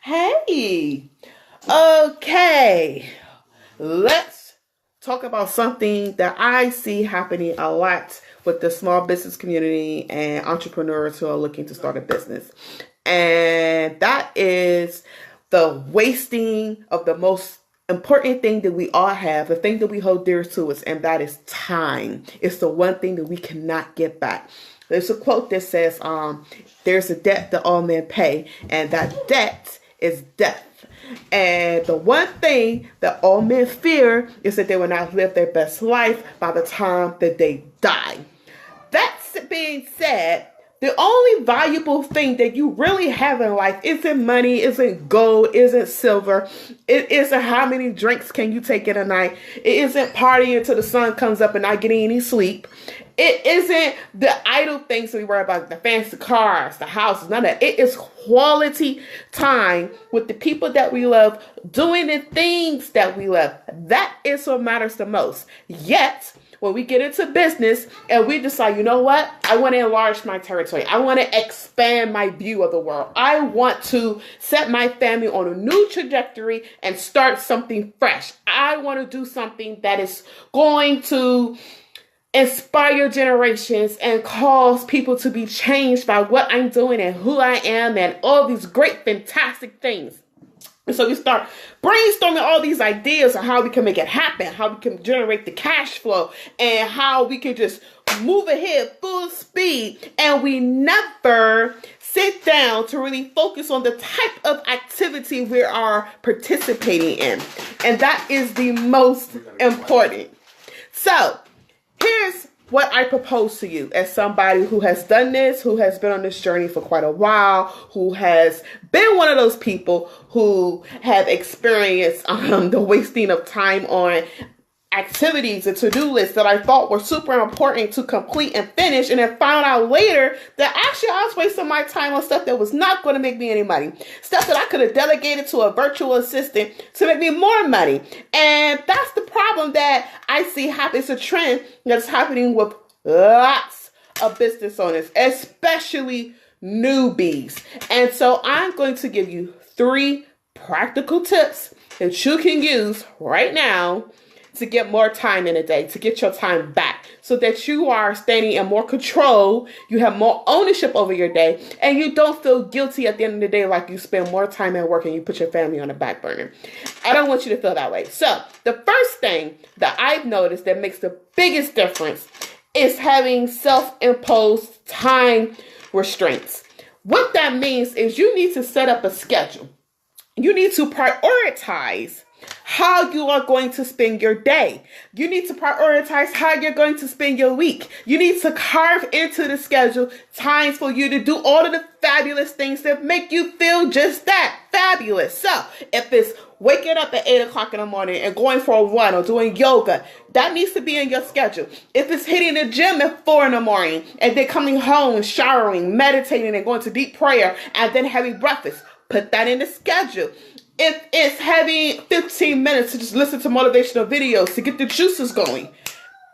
Hey, okay, let's talk about something that I see happening a lot with the small business community and entrepreneurs who are looking to start a business. And that is the wasting of the most important thing that we all have, the thing that we hold dear to us, and that is time. It's the one thing that we cannot get back. There's a quote that says, there's a debt that all men pay, and that debt is death. And the one thing that all men fear is that they will not live their best life by the time that they die. That being said, the only valuable thing that you really have in life isn't money, isn't gold, isn't silver. It isn't how many drinks can you take in a night. It isn't partying until the sun comes up and not getting any sleep. It isn't the idle things that we worry about, the fancy cars, the houses, none of that. It is quality time with the people that we love, doing the things that we love. That is what matters the most. Yet, when we get into business and we decide, you know what? I want to enlarge my territory. I want to expand my view of the world. I want to set my family on a new trajectory and start something fresh. I want to do something that is going to inspire generations and cause people to be changed by what I'm doing and who I am and all these great, fantastic things. And so we start brainstorming all these ideas on how we can make it happen, how we can generate the cash flow, and how we can just move ahead full speed. And we never sit down to really focus on the type of activity we are participating in. And that is the most important. So here's what I propose to you as somebody who has done this, who has been on this journey for quite a while, who has been one of those people who have experienced the wasting of time on activities and to-do lists that I thought were super important to complete and finish, and then found out later that actually I was wasting my time on stuff that was not going to make me any money. Stuff that I could have delegated to a virtual assistant to make me more money. And that's the problem that I see happen. It's a trend that's happening with lots of business owners, especially newbies. And so I'm going to give you 3 practical tips that you can use right now to get more time in a day, to get your time back, so that you are standing in more control, you have more ownership over your day, and you don't feel guilty at the end of the day like you spend more time at work and you put your family on the back burner. I don't want you to feel that way. So the first thing that I've noticed that makes the biggest difference is having self-imposed time restraints. What that means is you need to set up a schedule. You need to prioritize how you are going to spend your day. You need to prioritize how you're going to spend your week. You need to carve into the schedule times for you to do all of the fabulous things that make you feel just that fabulous. So if it's waking up at 8 o'clock in the morning and going for a run or doing yoga, that needs to be in your schedule. If it's hitting the gym at 4 in the morning and then coming home, showering, meditating, and going to deep prayer and then having breakfast, put that in the schedule. If it's having 15 minutes to just listen to motivational videos to get the juices going,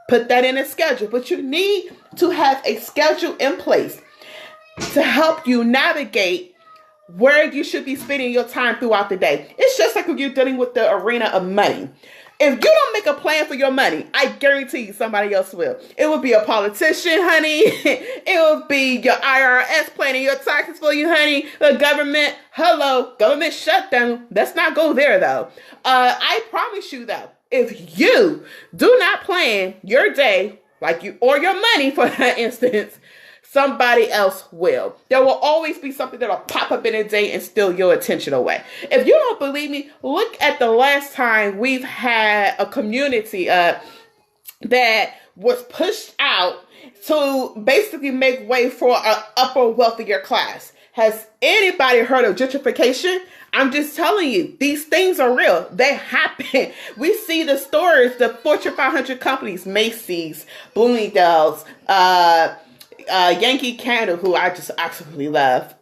put that in a schedule. But you need to have a schedule in place to help you navigate where you should be spending your time throughout the day. It's just like when you're dealing with the arena of money. If you don't make a plan for your money, I guarantee you somebody else will. It will be a politician, honey. It will be your IRS planning your taxes for you, honey. The government, hello, government shutdown. Let's not go there, though. I promise you, though, if you do not plan your day, like you, or your money, for that instance, somebody else will. There will always be something that will pop up in a day and steal your attention away. If you don't believe me, look at the last time we've had a community that was pushed out to basically make way for an upper wealthier class. Has anybody heard of gentrification? I'm just telling you, these things are real. They happen. We see the stories, the Fortune 500 companies, Macy's, Bloomingdale's, Yankee Candle, who I just absolutely love,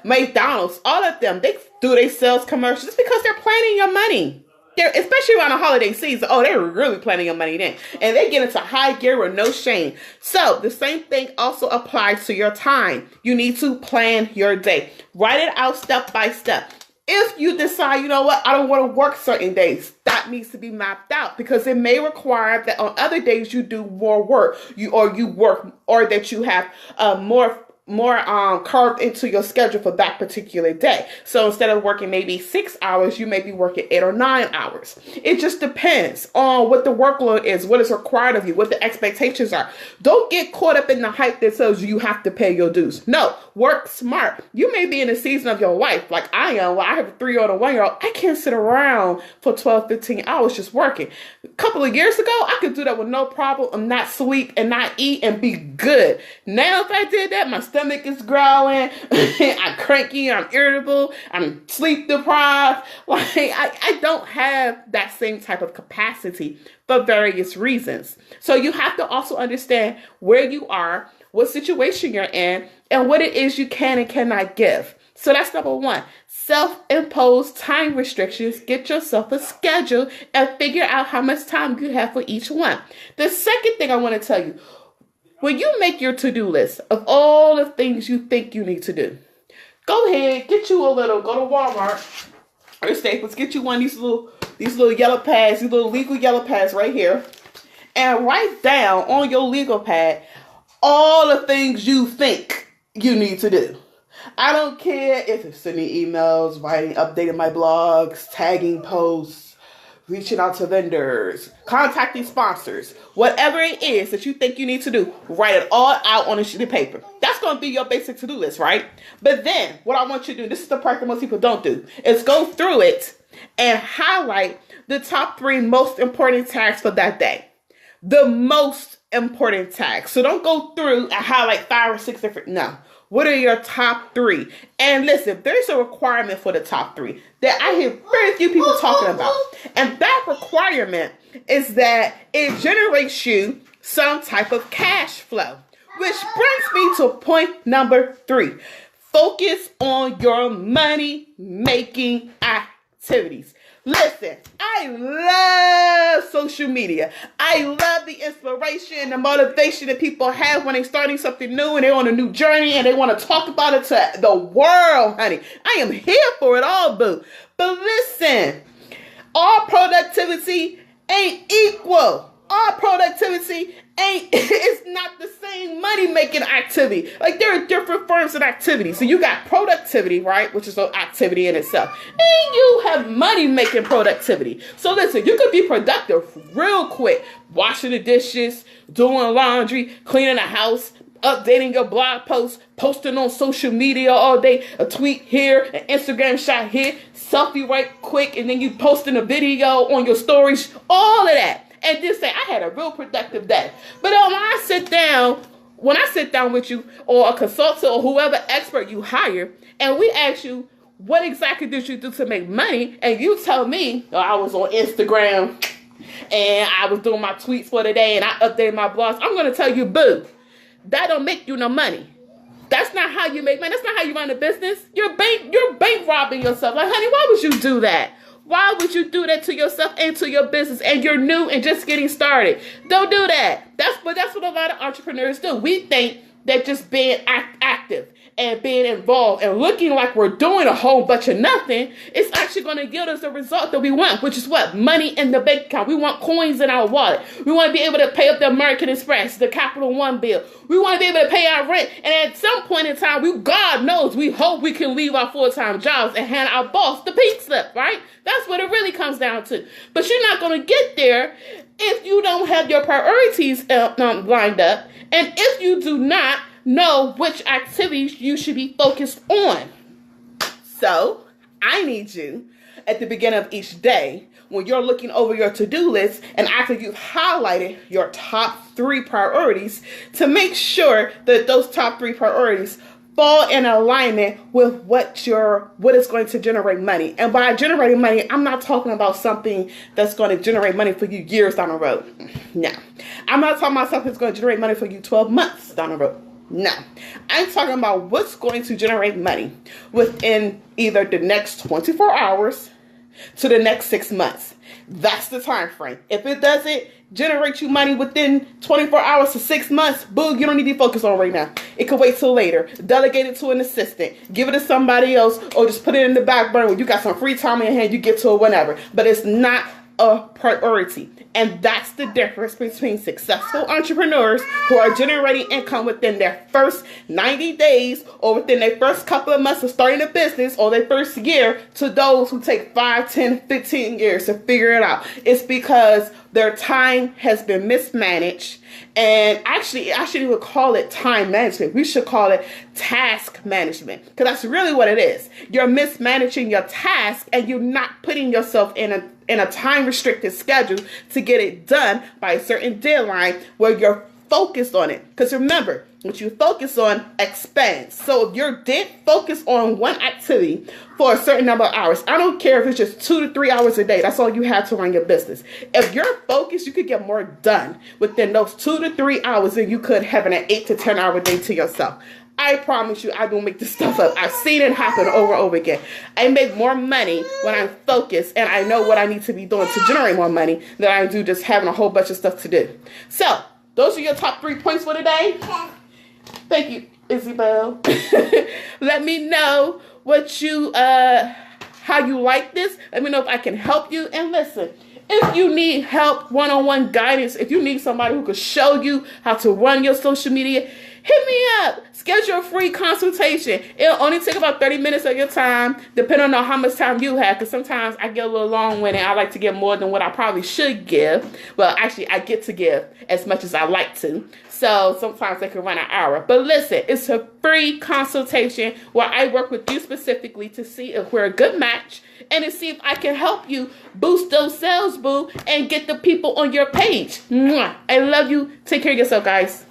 McDonald's, all of them, they do their sales commercials because they're planning your money. They're, especially around the holiday season. Oh, they're really planning your money then. And they get into high gear with no shame. So the same thing also applies to your time. You need to plan your day. Write it out step by step. If you decide, you know what, I don't want to work certain days, that needs to be mapped out, because it may require that on other days you do more work, you work, or that you have more carved into your schedule for that particular day. So instead of working maybe 6 hours, you may be working 8 or 9 hours. It just depends on what the workload is, what is required of you, what the expectations are. Don't get caught up in the hype that says you have to pay your dues. No, work smart. You may be in a season of your life like I am, where I have a 3-year-old and a 1-year-old. I can't sit around for 12, 15 hours just working. A couple of years ago, I could do that with no problem and not sleep and not eat and be good. Now, if I did that, my stomach is growling, I'm cranky, I'm irritable, I'm sleep deprived. Like, I don't have that same type of capacity for various reasons. So you have to also understand where you are, what situation you're in, and what it is you can and cannot give. So that's number one. Self-imposed time restrictions. Get yourself a schedule and figure out how much time you have for each one. The second thing I want to tell you, when you make your to-do list of all the things you think you need to do, go ahead, go to Walmart or Staples, get you one of these little yellow pads, these little legal yellow pads right here, and write down on your legal pad all the things you think you need to do. I don't care if it's sending emails, writing, updating my blogs, tagging posts, reaching out to vendors, contacting sponsors, whatever it is that you think you need to do, write it all out on a sheet of paper. That's going to be your basic to-do list, right? But then what I want you to do, this is the part that most people don't do, is go through it and highlight the top 3 most important tasks for that day. The most important tasks. So don't go through and highlight 5 or 6 different, no. What are your top 3? And listen, there's a requirement for the top 3 that I hear very few people talking about. And that requirement is that it generates you some type of cash flow. Which brings me to point number 3. Focus on your money-making activities. Listen, I love social media. I love the inspiration, the motivation that people have when they're starting something new and they're on a new journey and they want to talk about it to the world, honey. I am here for it all, boo. But listen, all productivity ain't equal. All productivity it's not the same money-making activity. Like, there are different forms of activity. So you got productivity, right, which is an activity in itself. And you have money-making productivity. So listen, you could be productive real quick. Washing the dishes, doing laundry, cleaning the house, updating your blog posts, posting on social media all day, a tweet here, an Instagram shot here, selfie right quick, and then you posting a video on your stories, all of that. And just say, I had a real productive day. But when I sit down with you or a consultant or whoever expert you hire, and we ask you, what exactly did you do to make money? And you tell me, oh, I was on Instagram and I was doing my tweets for the day and I updated my blogs. I'm going to tell you, boo, that don't make you no money. That's not how you make money. That's not how you run a business. You're bank robbing yourself. Like, honey, why would you do that? Why would you do that to yourself and to your business? And you're new and just getting started. Don't do that. That's what a lot of entrepreneurs do. We think that just being active and being involved and looking like we're doing a whole bunch of nothing is actually going to give us the result that we want, which is what? Money in the bank account. We want coins in our wallet. We want to be able to pay up the American Express, the Capital One bill. We want to be able to pay our rent. And at some point in time, God knows, we hope we can leave our full-time jobs and hand our boss the pink slip, right? That's what it really comes down to. But you're not going to get there if you don't have your priorities lined up. And if you do not know which activities you should be focused on. So, I need you at the beginning of each day, when you're looking over your to-do list and after you've highlighted your top 3 priorities, to make sure that those top 3 priorities fall in alignment with what is going to generate money. And by generating money, I'm not talking about something that's going to generate money for you years down the road. No. I'm not talking about something that's going to generate money for you 12 months down the road. No, I'm talking about what's going to generate money within either the next 24 hours, to the next 6 months. That's the time frame. If it doesn't generate you money within 24 hours to 6 months, boo, you don't need to focus on right now. It could wait till later. Delegate it to an assistant. Give it to somebody else, or just put it in the back burner. When you got some free time in your hand, you get to it whenever. But it's not a priority. And that's the difference between successful entrepreneurs who are generating income within their first 90 days or within their first couple of months of starting a business or their first year, to those who take 5, 10, 15 years to figure it out. It's because their time has been mismanaged. And actually, I shouldn't even call it time management. We should call it task management, because that's really what it is. You're mismanaging your task, and you're not putting yourself in a time restricted schedule to get it done by a certain deadline where you're focused on it. Because remember, what you focus on expands. So if you're dead focused on one activity for a certain number of hours, I don't care if it's just 2 to 3 hours a day, that's all you have to run your business. If you're focused, you could get more done within those 2 to 3 hours than you could having an 8 to 10 hour day to yourself. I promise you, I don't make this stuff up. I've seen it happen over and over again. I make more money when I'm focused and I know what I need to be doing to generate more money than I do just having a whole bunch of stuff to do. So, those are your top 3 points for today. Thank you, Isabel. Let me know what you, how you like this. Let me know if I can help you. And listen, if you need help, one-on-one guidance, if you need somebody who could show you how to run your social media, hit me up. Schedule a free consultation. It'll only take about 30 minutes of your time, depending on how much time you have, because sometimes I get a little long-winded. I like to give more than what I probably should give. Well, actually, I get to give as much as I like to. So sometimes they can run an hour. But listen, it's a free consultation where I work with you specifically to see if we're a good match and to see if I can help you boost those sales, boo, and get the people on your page. Mwah. I love you. Take care of yourself, guys.